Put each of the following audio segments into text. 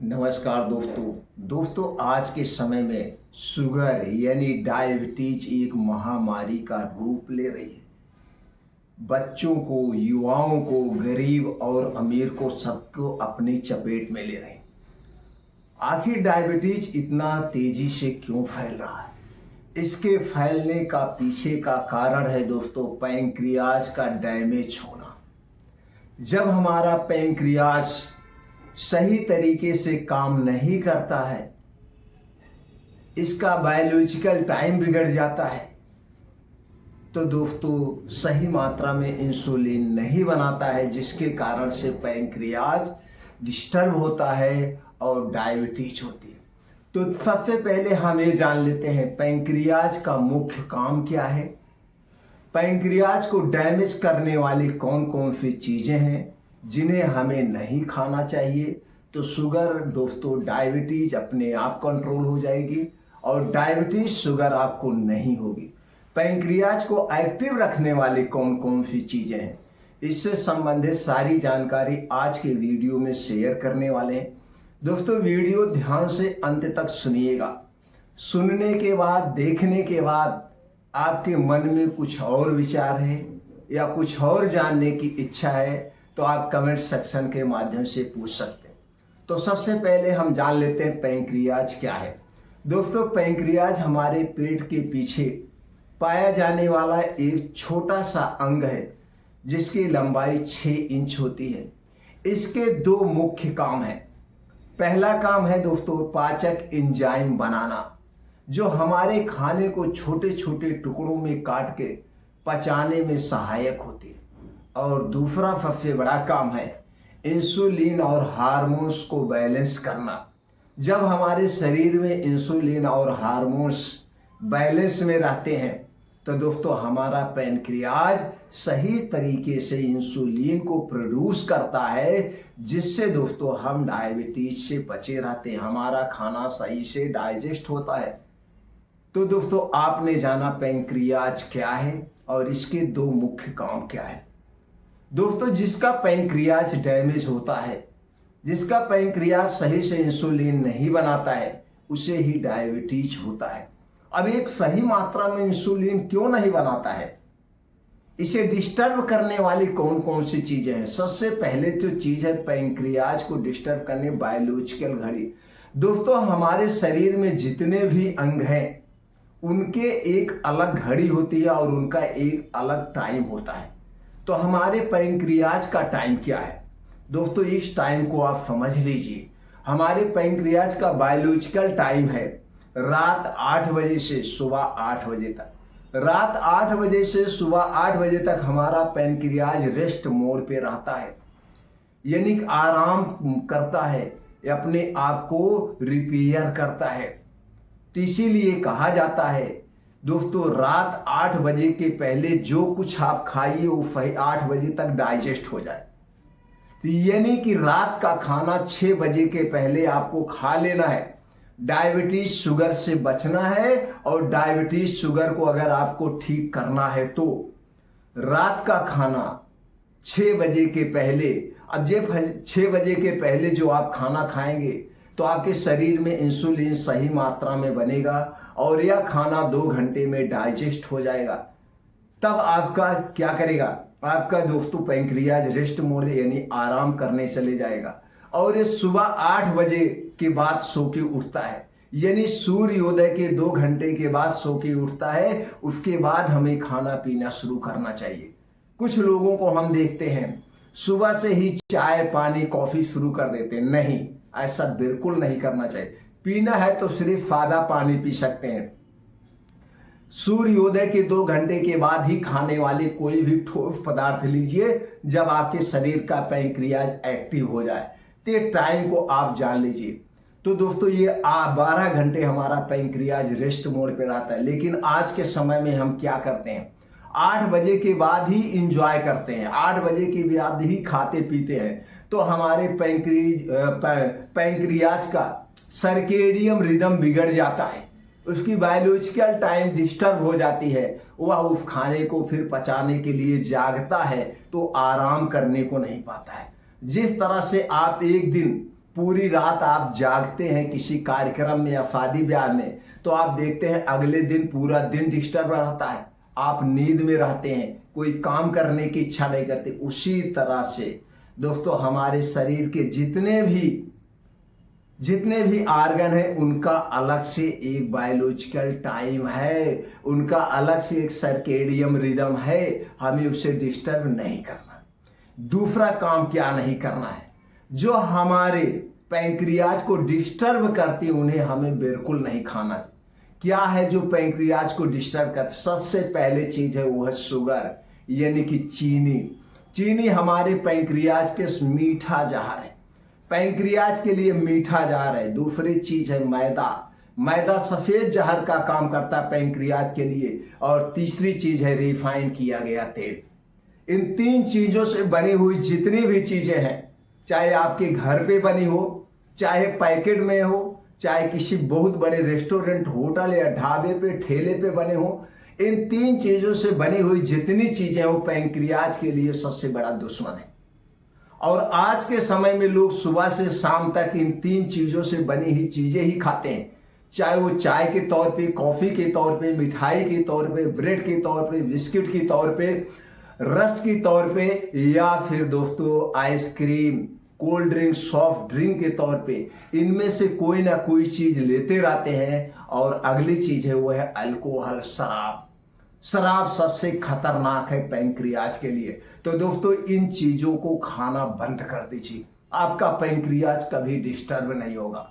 नमस्कार दोस्तों आज के समय में शुगर यानी डायबिटीज एक महामारी का रूप ले रही है। बच्चों को, युवाओं को, गरीब और अमीर को सबको अपनी चपेट में ले रहे हैं। आखिर डायबिटीज इतना तेजी से क्यों फैल रहा है? इसके फैलने का पीछे का कारण है दोस्तों पैंक्रियाज का डैमेज होना। जब हमारा पैंक्रियाज सही तरीके से काम नहीं करता है, इसका बायोलॉजिकल टाइम बिगड़ जाता है, तो दोस्तों सही मात्रा में इंसुलिन नहीं बनाता है, जिसके कारण से पैंक्रियाज डिस्टर्ब होता है और डायबिटीज होती है। तो सबसे पहले हम ये जान लेते हैं पैंक्रियाज का मुख्य काम क्या है, पैंक्रियाज को डैमेज करने वाली कौन कौन सी चीज़ें हैं जिन्हें हमें नहीं खाना चाहिए। तो शुगर दोस्तों, डायबिटीज अपने आप कंट्रोल हो जाएगी और डायबिटीज शुगर आपको नहीं होगी। पैंक्रियाज को एक्टिव रखने वाली कौन कौन सी चीज़ें हैं, इससे संबंधित सारी जानकारी आज के वीडियो में शेयर करने वाले हैं। दोस्तों वीडियो ध्यान से अंत तक सुनिएगा। सुनने के बाद, देखने के बाद आपके मन में कुछ और विचार है या कुछ और जानने की इच्छा है तो आप कमेंट सेक्शन के माध्यम से पूछ सकते हैं। तो सबसे पहले हम जान लेते हैं पैंक्रियाज क्या है। दोस्तों पैंक्रियाज हमारे पेट के पीछे पाया जाने वाला एक छोटा सा अंग है जिसकी लंबाई 6 इंच होती है। इसके दो मुख्य काम हैं। पहला काम है दोस्तों पाचक एंजाइम बनाना, जो हमारे खाने को छोटे छोटे टुकड़ों में काट के पचाने में सहायक होती है। और दूसरा सबसे बड़ा काम है इंसुलिन और हार्मोन्स को बैलेंस करना। जब हमारे शरीर में इंसुलिन और हार्मोन्स बैलेंस में रहते हैं तो दोस्तों हमारा पैंक्रियाज सही तरीके से इंसुलिन को प्रोड्यूस करता है, जिससे दोस्तों हम डायबिटीज से बचे रहते हैं, हमारा खाना सही से डाइजेस्ट होता है। तो दोस्तों आपने जाना पैंक्रियाज क्या है और इसके दो मुख्य काम क्या है। दोस्तों जिसका पैंक्रियाज डैमेज होता है, जिसका पैंक्रियाज सही से इंसुलिन नहीं बनाता है, उसे ही डायबिटीज होता है। अब एक सही मात्रा में इंसुलिन क्यों नहीं बनाता है, इसे डिस्टर्ब करने वाली कौन कौन सी चीजें हैं। सबसे पहले तो चीज है पैंक्रियाज को डिस्टर्ब करने बायोलॉजिकल घड़ी। दोस्तों हमारे शरीर में जितने भी अंग हैं उनके एक अलग घड़ी होती है और उनका एक अलग टाइम होता है। तो हमारे पैंक्रियाज का टाइम क्या है दोस्तों, इस टाइम को आप समझ लीजिए। हमारे पैंक्रियाज का बायोलॉजिकल टाइम है रात 8 बजे से सुबह 8 बजे तक। रात 8 बजे से सुबह 8 बजे तक हमारा पैंक्रियाज रेस्ट मोड पे रहता है, यानी आराम करता है, अपने आप को रिपेयर करता है। तो इसीलिए कहा जाता है दोस्तों रात 8 बजे के पहले जो कुछ आप खाइए वो 8 बजे तक डाइजेस्ट हो जाए। तो यानी कि रात का खाना 6 बजे के पहले आपको खा लेना है। डायबिटीज शुगर से बचना है और डायबिटीज शुगर को अगर आपको ठीक करना है तो रात का खाना 6 बजे के पहले, अब ये 6 बजे के पहले जो आप खाना खाएंगे तो आपके शरीर में इंसुलिन सही मात्रा में बनेगा और यह खाना 2 घंटे में डाइजेस्ट हो जाएगा। तब आपका क्या करेगा, आपका दोस्तों पैंक्रियाज रेस्ट मोड यानी आराम करने चले जाएगा और ये सुबह 8 बजे के बाद सो के उठता है, यानी सूर्योदय के 2 घंटे के बाद सो के उठता है। उसके बाद हमें खाना पीना शुरू करना चाहिए। कुछ लोगों को हम देखते हैं सुबह से ही चाय पानी कॉफी शुरू कर देते हैं, नहीं, ऐसा बिल्कुल नहीं करना चाहिए। पीना है तो सिर्फ सादा पानी पी सकते हैं। सूर्योदय के 2 घंटे के बाद ही खाने वाले कोई भी ठोस पदार्थ लीजिए जब आपके शरीर का पैंक्रियाज एक्टिव हो जाए। तो टाइम को आप जान लीजिए। तो दोस्तों ये 12 घंटे हमारा पैंक्रियाज रेस्ट मोड पे रहता है, लेकिन आज के समय में हम क्या करते हैं 8 बजे के बाद ही इंजॉय करते हैं, 8 बजे के बाद ही खाते पीते हैं। तो हमारे पैंक्रियाज का सर्केडियम रिदम बिगड़ जाता है, उसकी बायोलॉजिकल टाइम डिस्टर्ब हो जाती है। वह उस खाने को फिर पचाने के लिए जागता है तो आराम करने को नहीं पाता है। जिस तरह से आप एक दिन पूरी रात आप जागते हैं किसी कार्यक्रम में या शादी ब्याह में, तो आप देखते हैं अगले दिन पूरा दिन डिस्टर्ब रहता है, आप नींद में रहते हैं, कोई काम करने की इच्छा नहीं करते। उसी तरह से दोस्तों हमारे शरीर के जितने भी आर्गन है उनका अलग से एक बायोलॉजिकल टाइम है, उनका अलग से एक सर्केडियम रिदम है, हमें उसे डिस्टर्ब नहीं करना। दूसरा काम क्या नहीं करना है, जो हमारे पैंक्रियाज को डिस्टर्ब करती है उन्हें हमें बिल्कुल नहीं खाना चाहिए। क्या है जो पैंक्रियाज को डिस्टर्ब करते? सबसे पहले चीज है वो है शुगर, यानी कि चीनी। चीनी हमारे पैंक्रियाज के मीठा जहर है, पैंक्रियाज के लिए मीठा जहर है। दूसरी चीज है मैदा, मैदा सफेद जहर का काम करता है पैंक्रियाज के लिए। और तीसरी चीज है रिफाइन किया गया तेल। इन तीन चीजों से बनी हुई जितनी भी चीजें हैं, चाहे आपके घर पे बनी हो, चाहे पैकेट में हो, चाहे किसी बहुत बड़े रेस्टोरेंट, होटल या ढाबे पे, ठेले पे बने हो, इन तीन चीजों से बनी हुई जितनी चीजें वो पैंक्रियाज के लिए सबसे बड़ा दुश्मन है। और आज के समय में लोग सुबह से शाम तक इन तीन चीजों से बनी ही चीजें ही खाते हैं, चाहे वो चाय के तौर पे, कॉफी के तौर पे, मिठाई के तौर पे, ब्रेड के तौर पे, बिस्किट के तौर पे, रस के तौर पे, या फिर दोस्तों ice cream, cold drink, soft drink के तौर पे। इनमें से कोई ना कोई चीज लेते रहते हैं। और अगली चीज है वो है अल्कोहल, शराब। शराब सबसे खतरनाक है पैंक्रियाज के लिए। तो दोस्तों इन चीजों को खाना बंद कर दीजिए, आपका पैंक्रियाज कभी डिस्टर्ब नहीं होगा।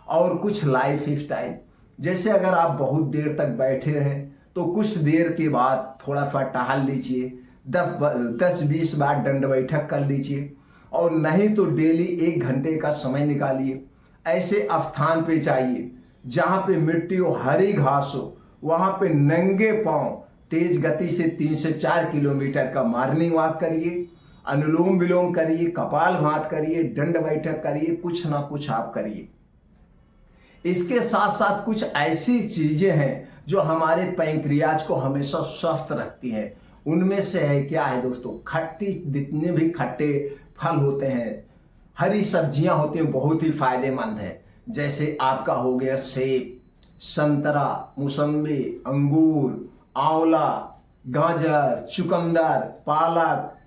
और कुछ लाइफ स्टाइल, जैसे अगर आप बहुत देर तक बैठे रहें तो कुछ देर के बाद थोड़ा सा टहल लीजिए, 10-20 बार दंड बैठक कर लीजिए। और नहीं तो डेली 1 घंटे का समय निकालिए, ऐसे स्थान पे जाइए जहां पे मिट्टी हो, हरी घास हो, वहां पे नंगे पांव तेज गति से 3 से 4 किलोमीटर का मॉर्निंग वॉक करिए, अनुलोम विलोम करिए, कपालभाति करिए, दंड बैठक करिए, कुछ ना कुछ आप करिए। इसके साथ साथ कुछ ऐसी चीजें हैं जो हमारे पैंक्रियाज को हमेशा स्वस्थ रखती हैं। उनमें से है क्या है दोस्तों, खट्टी, जितने भी खट्टे फल होते हैं, हरी सब्जियां होती हैं, बहुत ही फायदेमंद है। जैसे आपका हो गया सेब, संतरा, मौसम्बी, अंगूर, आंवला, गाजर, चुकंदर, पालक,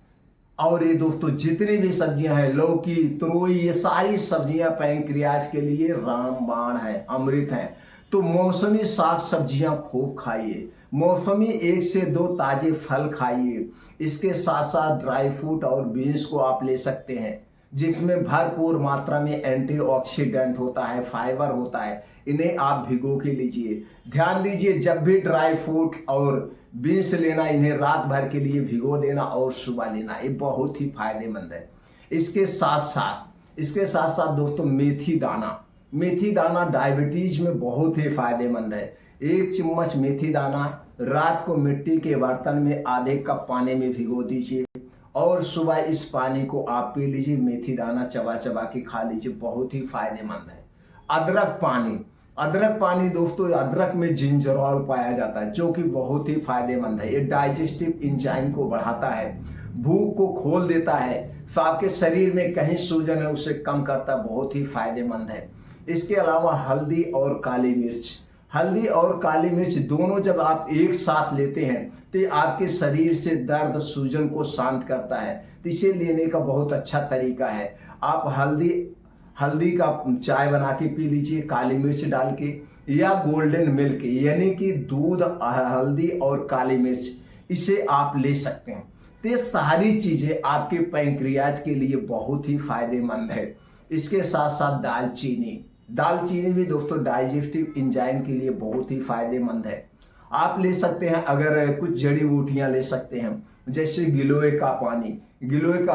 और ये दोस्तों जितनी भी सब्जियां हैं, लौकी, तुरई, ये सारी सब्जियां पैंक्रियाज के लिए रामबाण है, अमृत है। तो मौसमी साग सब्जियां खूब खाइए, मौसमी 1 से 2 ताजे फल खाइए। इसके साथ साथ ड्राई फ्रूट और बीन्स को आप ले सकते हैं, जिसमें भरपूर मात्रा में एंटीऑक्सीडेंट होता है, फाइबर होता है। इन्हें आप भिगो के लीजिए। ध्यान दीजिए, जब भी ड्राई फ्रूट और बीन्स लेना, इन्हें रात भर के लिए भिगो देना और सुबह लेना, ये बहुत ही फायदेमंद है। इसके साथ साथ दोस्तों मेथी दाना डायबिटीज में बहुत ही फायदेमंद है। 1 चम्मच मेथी दाना रात को मिट्टी के बर्तन में आधे कप पानी में भिगो दीजिए और सुबह इस पानी को आप पी लीजिए। मेथी दाना चबा चबा के खा लीजिए, बहुत ही फायदेमंद है। अदरक पानी दोस्तों, अदरक में जिंजरोल पाया जाता है जो कि बहुत ही फायदेमंद है। ये डाइजेस्टिव एंजाइम को बढ़ाता है, भूख को खोल देता है, तो आपके शरीर में कहीं सूजन है उसे कम करता, बहुत ही फायदेमंद है। इसके अलावा हल्दी और काली मिर्च दोनों जब आप एक साथ लेते हैं तो ये आपके शरीर से दर्द, सूजन को शांत करता है। तो इसे लेने का बहुत अच्छा तरीका है। आप हल्दी का चाय बना के पी लीजिए काली मिर्च डाल के, या गोल्डन मिल्क, यानी कि दूध, हल्दी और काली मिर्च, इसे आप ले सकते हैं। तो ये सारी चीजें आपके पैंक्रियाज के लिए बहुत ही फायदेमंद है। इसके साथ साथ दालचीनी भी दोस्तों डाइजेस्टिव एंजाइम के लिए बहुत ही फायदेमंद है। आप ले सकते हैं, अगर कुछ जड़ी बूटियां ले सकते हैं, जैसे गिलोय का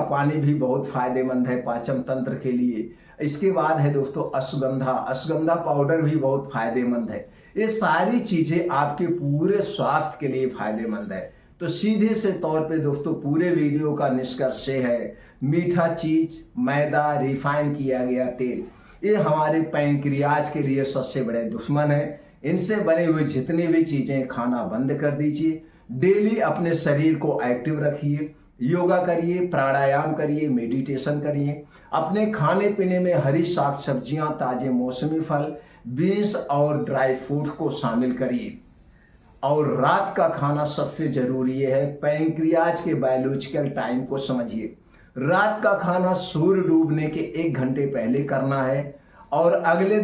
पानी भी बहुत फायदेमंद है पाचन तंत्र के लिए। इसके बाद है दोस्तों अश्वगंधा पाउडर भी बहुत फायदेमंद है। ये सारी चीजें आपके पूरे स्वास्थ्य के लिए फायदेमंद है। तो सीधे से तौर पे दोस्तों पूरे वीडियो का निष्कर्ष है, मीठा चीज, मैदा, रिफाइन किया गया तेल, ये हमारे पैंक्रियाज के लिए सबसे बड़े दुश्मन है। इनसे बने हुए जितनी भी चीजें खाना बंद कर दीजिए। डेली अपने शरीर को एक्टिव रखिए, योगा करिए, प्राणायाम करिए, मेडिटेशन करिए। अपने खाने पीने में हरी साग सब्जियां, ताजे मौसमी फल, बीन्स और ड्राई फ्रूट को शामिल करिए। और रात का खाना सबसे जरूरी है। पैंक्रियाज के बायोलॉजिकल टाइम को समझिए। रात का खाना सूर्य डूबने के 1 घंटे पहले करना है और अगले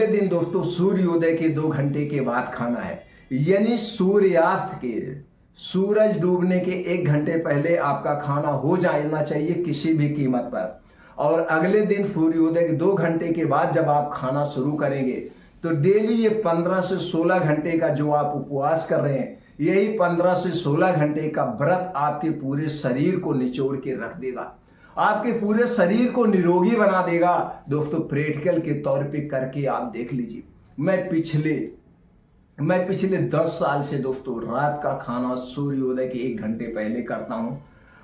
दिन दोस्तों सूर्योदय के 2 घंटे के बाद खाना है। यानी सूर्यास्त के, सूरज डूबने के 1 घंटे पहले आपका खाना हो जाना चाहिए किसी भी कीमत पर। और अगले दिन सूर्योदय के 2 घंटे के बाद जब आप खाना शुरू करेंगे तो डेली ये 15 से 16 घंटे का जो आप उपवास कर रहे हैं, यही 15 से 16 घंटे का व्रत आपके पूरे शरीर को निचोड़ के रख देगा, आपके पूरे शरीर को निरोगी बना देगा। दोस्तों प्रैक्टिकल के तौर पे करके आप देख लीजिए। मैं पिछले 10 साल से दोस्तों रात का खाना सूर्योदय के 1 घंटे पहले करता हूं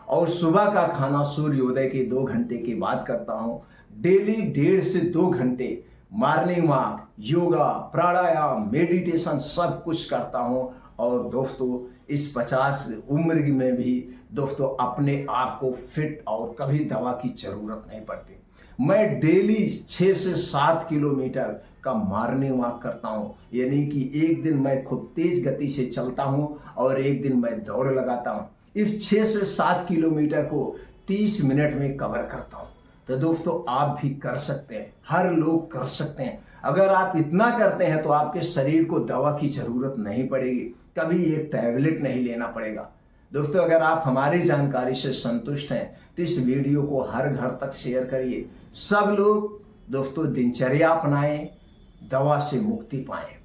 और सुबह का खाना सूर्योदय के 2 घंटे के बाद करता हूं। डेली 1.5 से 2 घंटे मॉर्निंग वॉक, योगा, प्राणायाम, मेडिटेशन सब कुछ करता हूं। और दोस्तों इस 50 उम्र में भी दोस्तों अपने आप को फिट और कभी दवा की जरूरत नहीं पड़ती। मैं डेली 6 से 7 किलोमीटर का मॉर्निंग वॉक करता हूं। यानी कि एक दिन मैं खूब तेज गति से चलता हूं और एक दिन मैं दौड़ लगाता हूं। इस 6 से 7 किलोमीटर को 30 मिनट में कवर करता हूं। तो दोस्तों आप भी कर सकते हैं, हर लोग कर सकते हैं। अगर आप इतना करते हैं तो आपके शरीर को दवा की जरूरत नहीं पड़ेगी, कभी एक टैबलेट नहीं लेना पड़ेगा। दोस्तों अगर आप हमारी जानकारी से संतुष्ट हैं तो इस वीडियो को हर घर तक शेयर करिए। सब लोग दोस्तों दिनचर्या अपनाएं, दवा से मुक्ति पाएं।